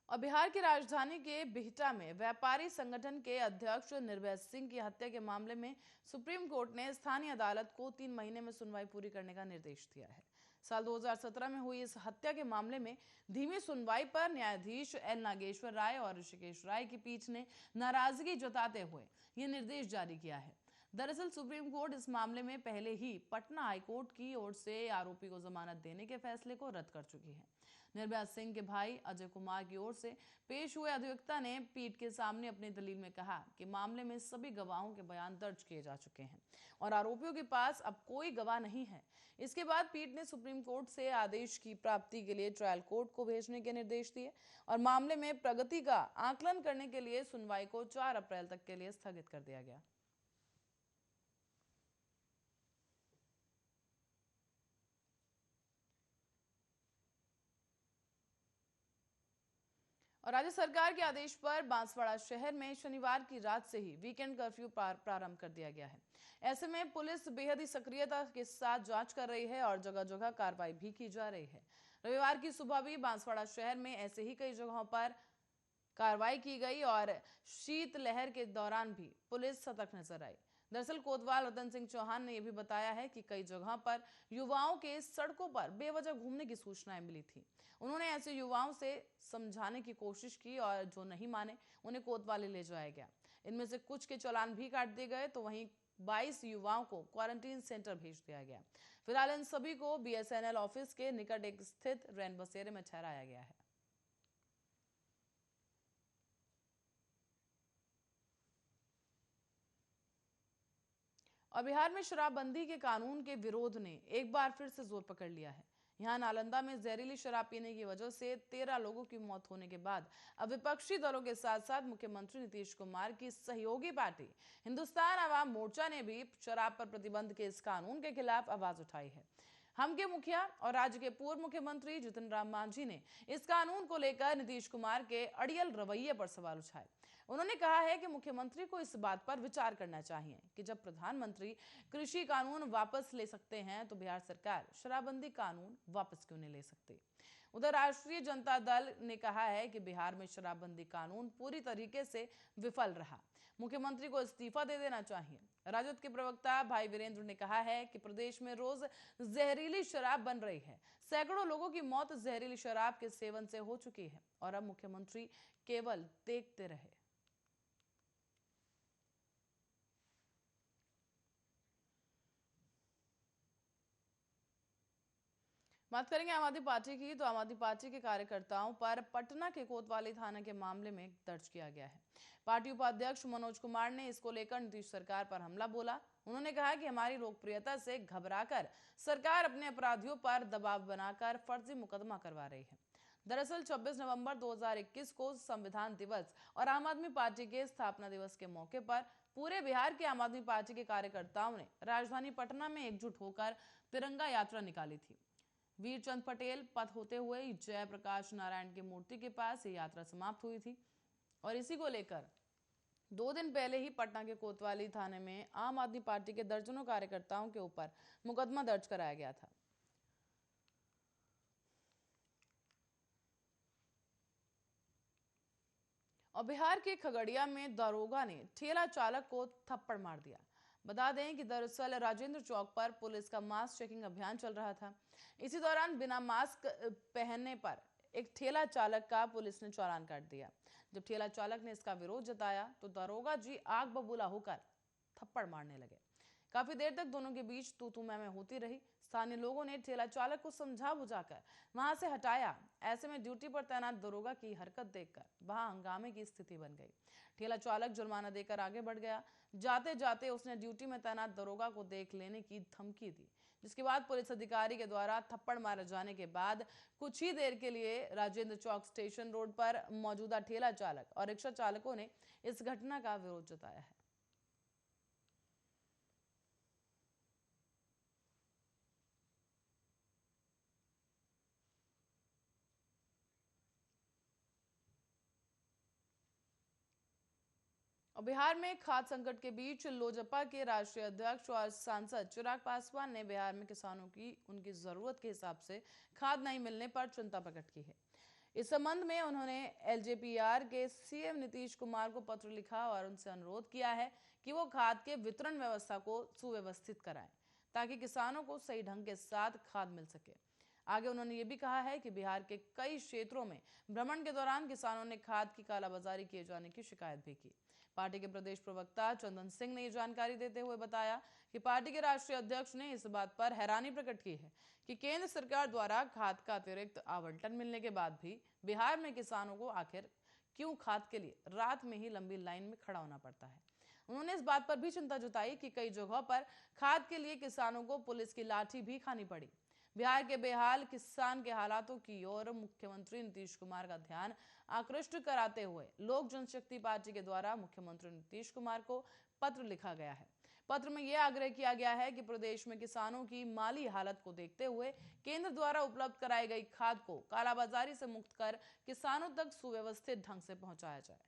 और बिहार की राजधानी के बिहटा में व्यापारी संगठन के अध्यक्ष निर्भय सिंह की हत्या के मामले में सुप्रीम कोर्ट ने स्थानीय अदालत को 3 महीने में सुनवाई पूरी करने का निर्देश दिया है। साल 2017 में हुई इस हत्या के मामले में धीमी सुनवाई पर न्यायाधीश एल नागेश्वर राय और ऋषिकेश राय की पीठ ने नाराजगी जताते हुए यह निर्देश जारी किया है। दरअसल सुप्रीम कोर्ट इस मामले में पहले ही पटना हाईकोर्ट की ओर से आरोपी को जमानत देने के फैसले को रद्द कर चुकी है। निर्भया सिंह के भाई अजय कुमार की ओर से पेश हुए अधिवक्ता ने पीठ के सामने अपनी दलील में कहा कि मामले में सभी गवाहों के बयान दर्ज किए जा चुके हैं और आरोपियों के पास अब कोई गवाह नहीं है। इसके बाद पीठ ने सुप्रीम कोर्ट से आदेश की प्राप्ति के लिए ट्रायल कोर्ट को भेजने के निर्देश दिए और मामले में प्रगति का आकलन करने के लिए सुनवाई को 4 अप्रैल तक के लिए स्थगित कर दिया गया। और राज्य सरकार के आदेश पर बांसवाड़ा शहर में शनिवार की रात से ही वीकेंड कर्फ्यू प्रारंभ कर दिया गया है। ऐसे में पुलिस बेहद ही सक्रियता के साथ जांच कर रही है और जगह जगह कार्रवाई भी की जा रही है। रविवार की सुबह भी बांसवाड़ा शहर में ऐसे ही कई जगहों पर कार्रवाई की गई और शीतलहर के दौरान भी पुलिस सतर्क नजर आई। दरअसल कोतवाल रतन सिंह चौहान ने यह भी बताया है कि कई जगह पर युवाओं के सड़कों पर बेवजह घूमने की सूचनाएं मिली थी। उन्होंने ऐसे युवाओं से समझाने की कोशिश की और जो नहीं माने उन्हें कोतवाली ले जाया गया। इनमें से कुछ के चालान भी काट दिए गए तो वहीं 22 युवाओं को क्वारंटीन सेंटर भेज दिया गया। फिलहाल इन सभी को BSNL ऑफिस के निकट एक स्थित रैन बसेरे में ठहराया गया है। और बिहार में शराबबंदी के कानून के विरोध ने एक बार फिर से जोर पकड़ लिया है। यहां नालंदा में जहरीली शराब पीने की वजह से 13 लोगों की मौत होने के बाद अब विपक्षी दलों के साथ साथ मुख्यमंत्री नीतीश कुमार की सहयोगी पार्टी हिंदुस्तान अवाम मोर्चा ने भी शराब पर प्रतिबंध के इस कानून के खिलाफ आवाज उठाई है। हम के मुखिया और राज्य के पूर्व मुख्यमंत्री जितन राम मांझी ने इस कानून को लेकर नीतीश कुमार के अड़ियल रवैये पर सवाल उठाए। उन्होंने कहा है कि मुख्यमंत्री को इस बात पर विचार करना चाहिए कि जब प्रधानमंत्री कृषि कानून वापस ले सकते हैं तो बिहार सरकार शराबबंदी कानून वापस क्यों नहीं ले सकती। उधर राष्ट्रीय जनता दल ने कहा है कि बिहार में शराबबंदी कानून पूरी तरीके से विफल रहा, मुख्यमंत्री को इस्तीफा दे देना चाहिए। राजद के प्रवक्ता भाई वीरेंद्र ने कहा है कि प्रदेश में रोज जहरीली शराब बन रही है। सैकड़ों लोगों की मौत जहरीली शराब के सेवन से हो चुकी है और अब मुख्यमंत्री केवल देखते रहे। बात करेंगे आम आदमी पार्टी की, तो आम आदमी पार्टी के कार्यकर्ताओं पर पटना के कोतवाली थाना के मामले में दर्ज किया गया है। पार्टी उपाध्यक्ष मनोज कुमार ने इसको लेकर नीतीश सरकार पर हमला बोला। उन्होंने कहा कि हमारी लोकप्रियता से घबराकर सरकार अपने अपराधियों पर दबाव बनाकर फर्जी मुकदमा करवा रही है। दरअसल 26 नवंबर 2021 को संविधान दिवस और आम आदमी पार्टी के स्थापना दिवस के मौके पर पूरे बिहार के आम आदमी पार्टी के कार्यकर्ताओं ने राजधानी पटना में एकजुट होकर तिरंगा यात्रा निकाली थी। वीरचंद पटेल पथ होते हुए जयप्रकाश नारायण की मूर्ति के पास ये यात्रा समाप्त हुई थी और इसी को लेकर 2 दिन पहले ही पटना के कोतवाली थाने में आम आदमी पार्टी के दर्जनों कार्यकर्ताओं के ऊपर मुकदमा दर्ज कराया गया था। और बिहार के खगड़िया में दारोगा ने ठेला चालक को थप्पड़ मार दिया। बता दें कि दरअसल राजेंद्र चौक पर पुलिस का मास्क चेकिंग अभियान चल रहा था। इसी दौरान बिना मास्क पहनने पर एक ठेला चालक का पुलिस ने चालान काट दिया। जब ठेला चालक ने इसका विरोध जताया तो दारोगा जी आग बबूला होकर थप्पड़ मारने लगे। काफी देर तक दोनों के बीच तू तू मैं होती रही। स्थानीय लोगों ने ठेला चालक को समझा बुझाकर वहां से हटाया। ऐसे में ड्यूटी पर तैनात दरोगा की हरकत देखकर वहां हंगामे की स्थिति बन गई। ठेला चालक जुर्माना देकर आगे बढ़ गया। जाते जाते उसने ड्यूटी में तैनात दरोगा को देख लेने की धमकी दी, जिसके बाद पुलिस अधिकारी के द्वारा थप्पड़ मारे जाने के बाद कुछ ही देर के लिए राजेंद्र चौक स्टेशन रोड पर मौजूदा ठेला चालक और रिक्शा चालकों ने इस घटना का विरोध जताया है। और बिहार में खाद्य संकट के बीच लोजपा के राष्ट्रीय अध्यक्ष और सांसद चिराग पासवान ने बिहार में किसानों की उनकी जरूरत के हिसाब से खाद नहीं मिलने पर चिंता प्रकट की है। इस संबंध में उन्होंने एलजेपीआर के सीएम नीतीश कुमार को पत्र लिखा और उनसे अनुरोध किया है कि वो खाद के वितरण व्यवस्था को सुव्यवस्थित कराएं ताकि किसानों को सही ढंग के साथ खाद मिल सके। आगे उन्होंने ये भी कहा है कि बिहार के कई क्षेत्रों में भ्रमण के दौरान किसानों ने खाद की कालाबाजारी किए जाने की शिकायत भी की। पार्टी के प्रदेश प्रवक्ता चंदन सिंह ने ये जानकारी देते हुए बताया कि पार्टी के राष्ट्रीय अध्यक्ष ने इस बात पर हैरानी प्रकट की है कि केंद्र सरकार द्वारा खाद का अतिरिक्त आवंटन मिलने के बाद भी बिहार में किसानों को आखिर क्यों खाद के लिए रात में ही लंबी लाइन में खड़ा होना पड़ता है। उन्होंने इस बात पर भी चिंता जताई कि कई जगहों पर खाद के लिए किसानों को पुलिस की लाठी भी खानी पड़ी। बिहार के बेहाल किसान के हालातों की ओर मुख्यमंत्री नीतीश कुमार का ध्यान आकृष्ट कराते हुए लोक जनशक्ति पार्टी के द्वारा मुख्यमंत्री नीतीश कुमार को पत्र लिखा गया है। पत्र में यह आग्रह किया गया है कि प्रदेश में किसानों की माली हालत को देखते हुए केंद्र द्वारा उपलब्ध कराई गई खाद को कालाबाजारी से मुक्त कर किसानों तक सुव्यवस्थित ढंग से पहुंचाया जाए।